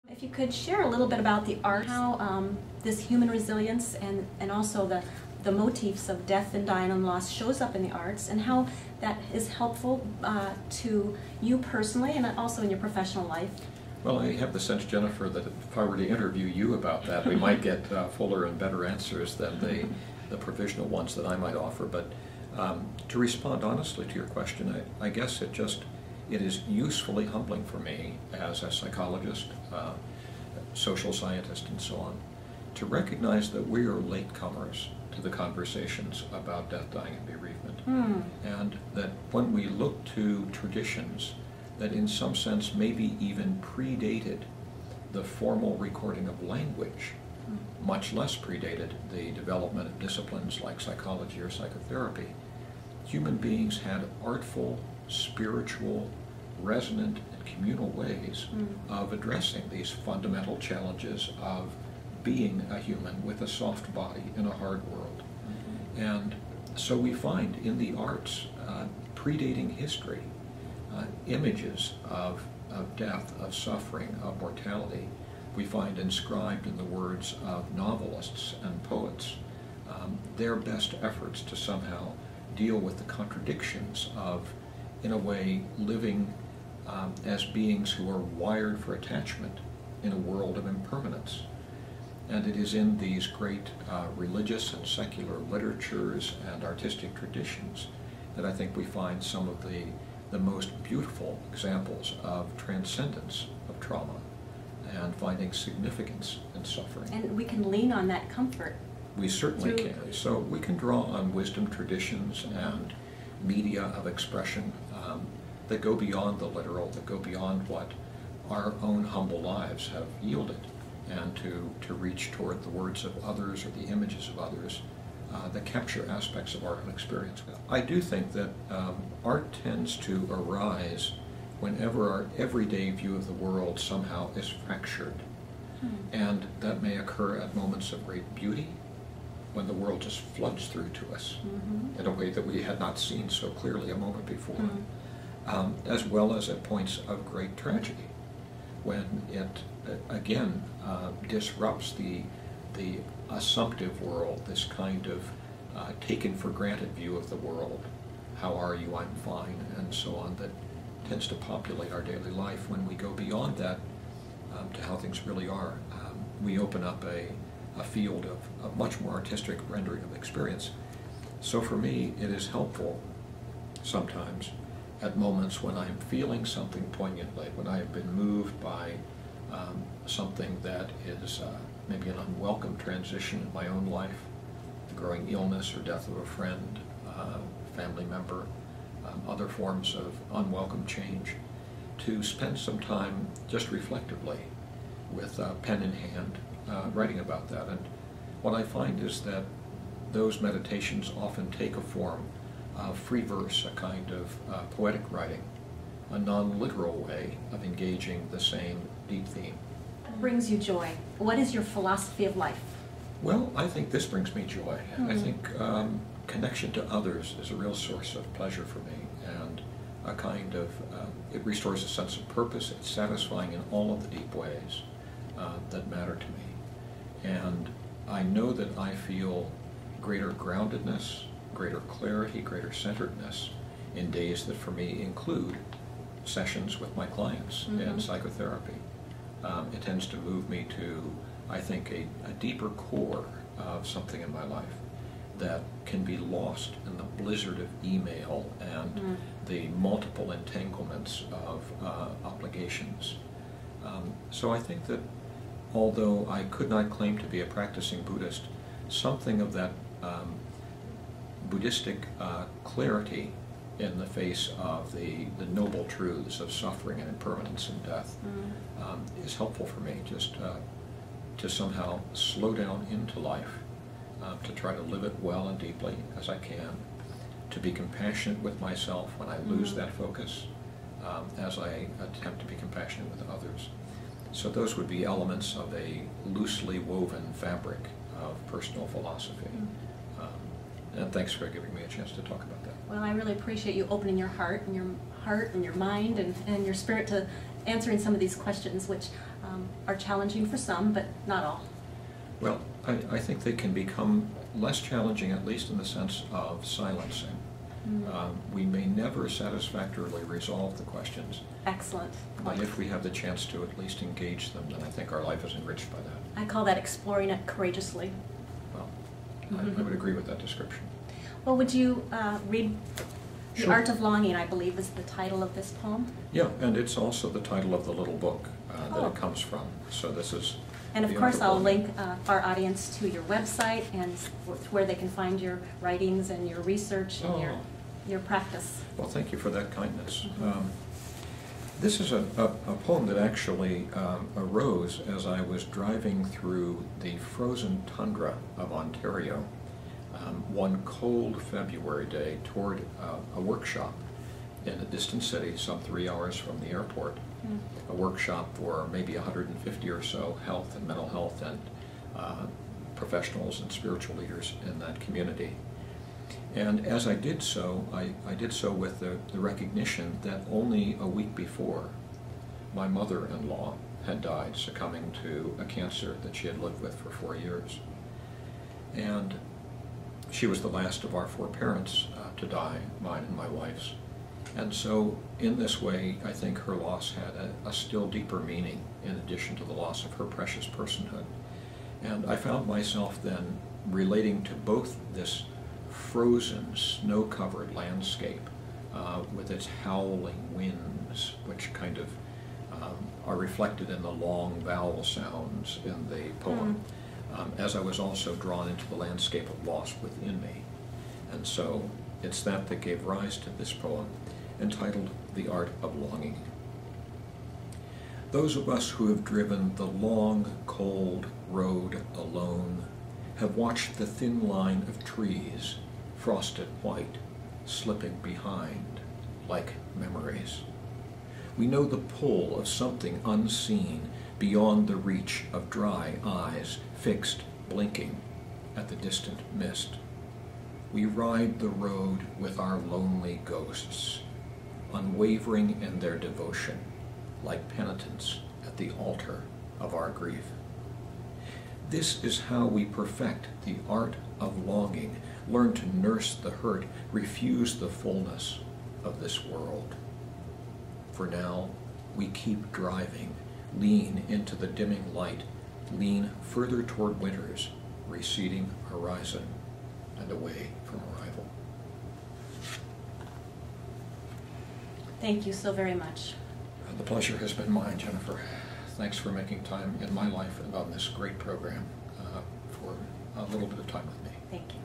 If you could share a little bit about the art, how this human resilience and also the motifs of death and dying and loss shows up in the arts, and how that is helpful to you personally and also in your professional life. Well, I have the sense, Jennifer, that if I were to interview you about that, we might get fuller and better answers than the provisional ones that I might offer. But to respond honestly to your question, I guess it is usefully humbling for me as a psychologist, social scientist, and so on, to recognize that we are latecomers to the conversations about death, dying, and bereavement. And that when we look to traditions that in some sense maybe even predated the formal recording of language, much less predated the development of disciplines like psychology or psychotherapy, human beings had artful, spiritual, resonant, and communal ways of addressing these fundamental challenges of being a human with a soft body in a hard world. And so we find in the arts, predating history, images of death, of suffering, of mortality. We find inscribed in the words of novelists and poets their best efforts to somehow deal with the contradictions of, in a way, living as beings who are wired for attachment in a world of impermanence. And it is in these great religious and secular literatures and artistic traditions that I think we find some of the most beautiful examples of transcendence of trauma and finding significance in suffering. And we can lean on that comfort. We certainly can. So we can draw on wisdom traditions and media of expression that go beyond the literal, that go beyond what our own humble lives have yielded, and to reach toward the words of others or the images of others that capture aspects of our own experience. I do think that art tends to arise whenever our everyday view of the world somehow is fractured. And that may occur at moments of great beauty, when the world just floods through to us in a way that we had not seen so clearly a moment before, as well as at points of great tragedy, when it again disrupts the assumptive world, this kind of taken for granted view of the world. How are you? I'm fine, and so on, that tends to populate our daily life. When we go beyond that to how things really are, we open up a field of much more artistic rendering of experience. So for me, it is helpful sometimes at moments when I'm feeling something poignantly, when I have been moved by something that is maybe an unwelcome transition in my own life, the growing illness or death of a friend, family member, other forms of unwelcome change, to spend some time just reflectively with pen in hand writing about that. And what I find is that those meditations often take a form of free verse, a kind of poetic writing, a non-literal way of engaging the same deep theme. What brings you joy? What is your philosophy of life? Well, I think this brings me joy. I think connection to others is a real source of pleasure for me, and a kind of, it restores a sense of purpose. It's satisfying in all of the deep ways that matter to me. And I know that I feel greater groundedness, greater clarity, greater centeredness in days that for me include sessions with my clients in psychotherapy. It tends to move me to, I think, a deeper core of something in my life that can be lost in the blizzard of email and the multiple entanglements of obligations. So I think that although I could not claim to be a practicing Buddhist, something of that Buddhistic clarity in the face of the noble truths of suffering and impermanence and death is helpful for me, just to somehow slow down into life, to try to live it well and deeply as I can, to be compassionate with myself when I lose that focus, as I attempt to be compassionate with others. So those would be elements of a loosely woven fabric of personal philosophy. And thanks for giving me a chance to talk about that. Well, I really appreciate you opening your heart and your mind and your spirit to answering some of these questions, which are challenging for some, but not all. Well, I think they can become less challenging, at least in the sense of silencing. We may never satisfactorily resolve the questions. Excellent. But if we have the chance to at least engage them, then I think our life is enriched by that. I call that exploring it courageously. Well, I would agree with that description. Well, would you read The Sure. Art of Longing, I believe, is the title of this poem? Yeah, and it's also the title of the little book that Oh. it comes from. So this is... And of The course, Art of I'll Longing. link our audience to your website and where they can find your writings and your research and your practice. Well, thank you for that kindness. This is a poem that actually arose as I was driving through the frozen tundra of Ontario one cold February day toward a workshop in a distant city, some 3 hours from the airport. A workshop for maybe 150 or so health and mental health and professionals and spiritual leaders in that community. And as I did so, I did so with the recognition that only a week before, my mother-in-law had died, succumbing to a cancer that she had lived with for 4 years. And she was the last of our 4 parents to die, mine and my wife's. And so, in this way, I think her loss had a still deeper meaning in addition to the loss of her precious personhood. And I found myself then relating to both this frozen, snow-covered landscape with its howling winds, which kind of are reflected in the long vowel sounds in the poem, as I was also drawn into the landscape of loss within me. And so it's that gave rise to this poem, entitled The Art of Longing. Those of us who have driven the long, cold road alone have watched the thin line of trees, frosted white, slipping behind like memories. We know the pull of something unseen beyond the reach of dry eyes, fixed, blinking at the distant mist. We ride the road with our lonely ghosts, unwavering in their devotion, like penitents at the altar of our grief. This is how we perfect the art of longing, learn to nurse the hurt, refuse the fullness of this world. For now, we keep driving, lean into the dimming light, lean further toward winter's receding horizon and away from arrival. Thank you so very much. The pleasure has been mine, Jennifer. Thanks for making time in my life and on this great program for a little bit of time with me. Thank you.